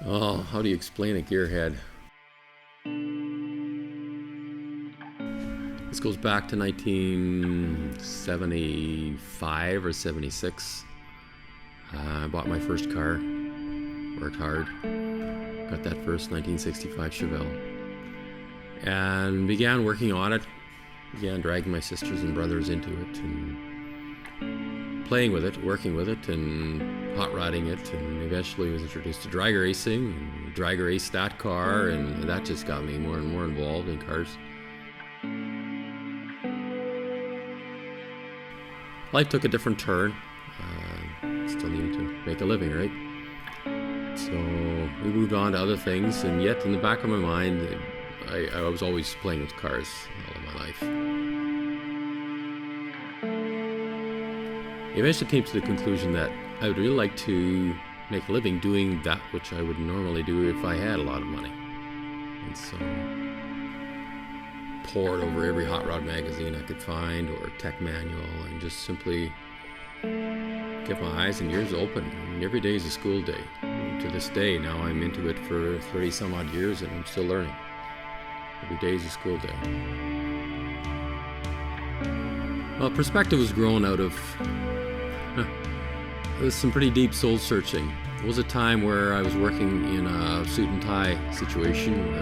Oh, how do you explain a gearhead? This goes back to 1975 or 76. I bought my first car, worked hard, got that first 1965 Chevelle, and began working on it, began dragging my sisters and brothers into it, and playing with it, working with it, and hot rodding it, and eventually was introduced to drag racing, and drag raced that car, and that just got me more and more involved in cars. Life took a different turn. Still needed to make a living, right? So we moved on to other things, and yet in the back of my mind, I was always playing with cars all of my life. I eventually came to the conclusion that I would really like to make a living doing that which I would normally do if I had a lot of money. And so pored over every hot rod magazine I could find or tech manual and just simply kept my eyes and ears open. And every day is a school day. And to this day, now I'm into it for 30 some odd years and I'm still learning. Every day is a school day. Well, perspective was grown out of it was some pretty deep soul searching. It was a time where I was working in a suit and tie situation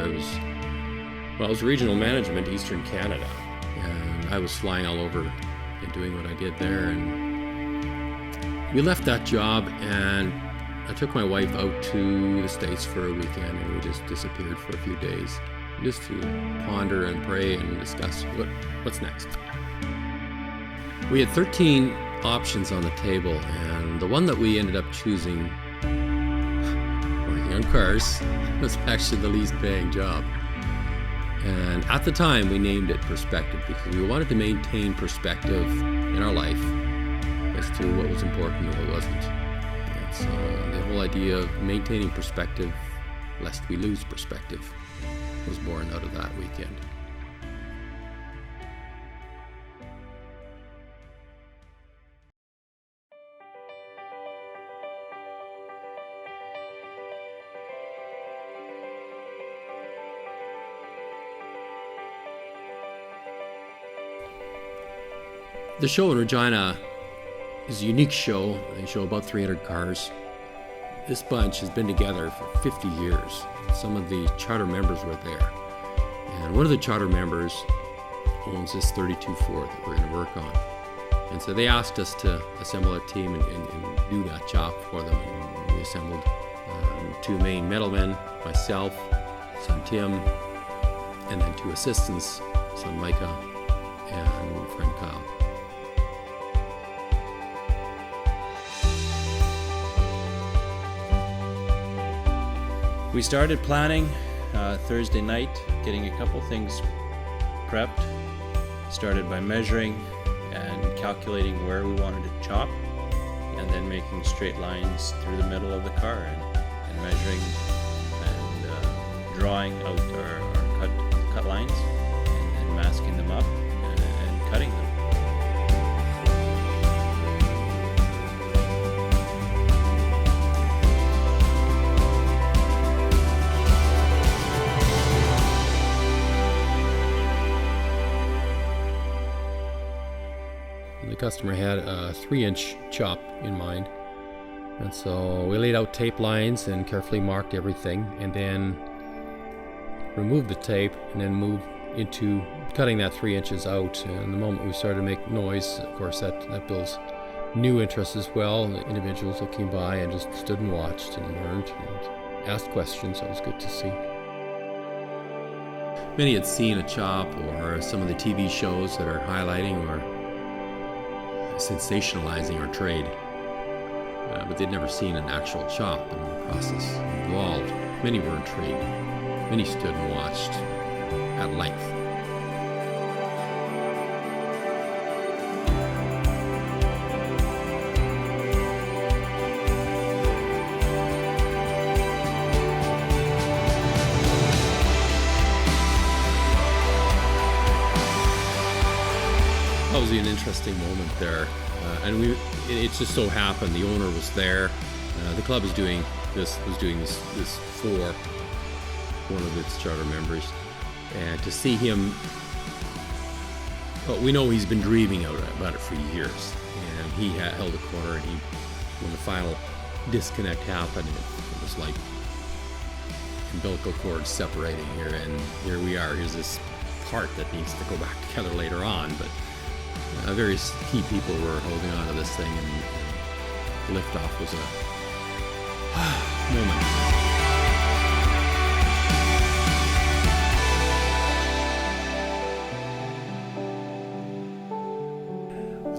where I was regional management Eastern Canada, and I was flying all over and doing what I did there. And we left that job, and I took my wife out to the States for a weekend, and we just disappeared for a few days, just to ponder and pray and discuss what's next. We had 13 options on the table, and the one that we ended up choosing, working on cars, was actually the least paying job. And at the time, we named it Perspective because we wanted to maintain perspective in our life as to what was important and what wasn't. And so the whole idea of maintaining perspective, lest we lose perspective, was born out of that weekend. The show in Regina is a unique show. They show about 300 cars. This bunch has been together for 50 years. Some of the charter members were there. And one of the charter members owns this 32 Ford that we're going to work on. And so they asked us to assemble a team and do that job for them. And we assembled two main metalmen, myself, son Tim, and then two assistants, son Micah and friend Kyle. We started planning Thursday night, getting a couple things prepped. Started by measuring and calculating where we wanted to chop, and then making straight lines through the middle of the car and measuring and drawing out our cut lines and masking them up and cutting them. The customer had a 3-inch chop in mind, and so we laid out tape lines and carefully marked everything, and then removed the tape and then moved into cutting that 3 inches out. And the moment we started to make noise, of course, that builds new interest as well. The individuals that came by and just stood and watched and learned and asked questions. That was good to see. Many had seen a chop or some of the TV shows that are highlighting or sensationalizing our trade, but they'd never seen an actual chop and the process involved. Many were intrigued. Many stood and watched at length. That was an interesting moment there, and it just so happened the owner was there. The club is doing this was doing this for one of its charter members, and to see him, well, we know he's been dreaming about it for years, and he held a corner, and when the final disconnect happened, it was like umbilical cords separating here, and here we are. Here's this part that needs to go back together later on, but various key people were holding on to this thing, and liftoff was a moment.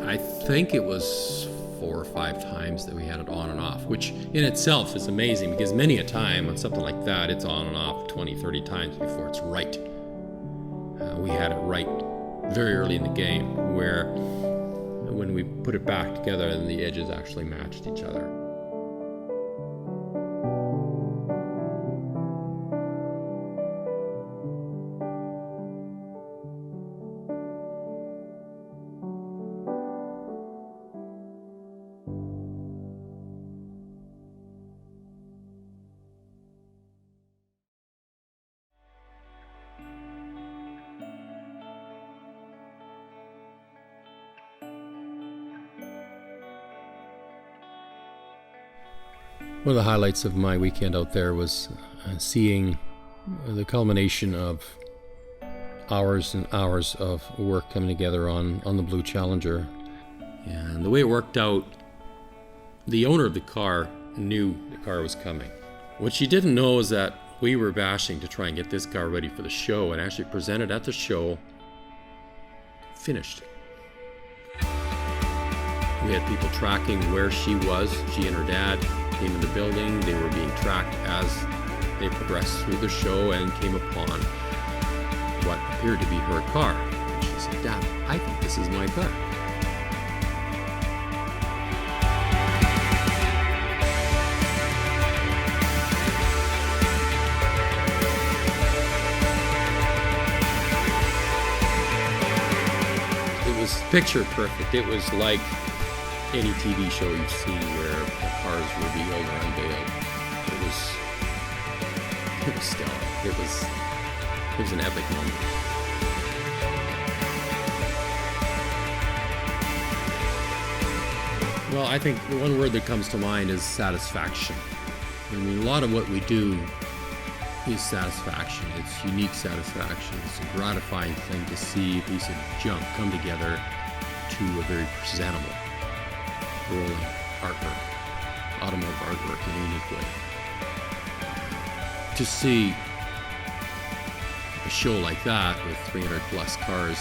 I think it was 4 or 5 times that we had it on and off, which in itself is amazing, because many a time on something like that, it's on and off 20, 30 times before it's right. We had it right very early in the game, where when we put it back together and the edges actually matched each other. One of the highlights of my weekend out there was seeing the culmination of hours and hours of work coming together on the Blue Challenger. And the way it worked out, the owner of the car knew the car was coming. What she didn't know is that we were bashing to try and get this car ready for the show, and actually presented at the show finished. We had people tracking where she was. She and her dad came in the building. They were being tracked as they progressed through the show and came upon what appeared to be her car. And she said, "Dad, I think this is my car." It was picture perfect. It was like any TV show you've seen where a car is revealed or unveiled. It was stellar. It was an epic moment. Well, I think the one word that comes to mind is satisfaction. I mean, a lot of what we do is satisfaction. It's unique satisfaction. It's a gratifying thing to see a piece of junk come together to a very presentable rolling artwork, automotive artwork in a unique way. To see a show like that with 300 plus cars,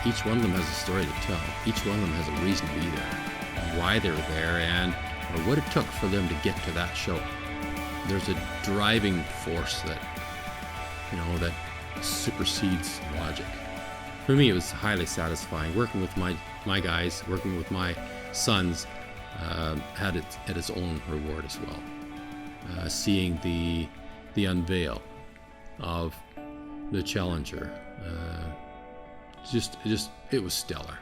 each one of them has a story to tell. Each one of them has a reason to be there, and why they're there, and or what it took for them to get to that show. There's a driving force that, that supersedes logic. For me, it was highly satisfying. Working with my guys, working with my sons, had its own reward as well. Seeing the unveil of the Challenger, it was stellar.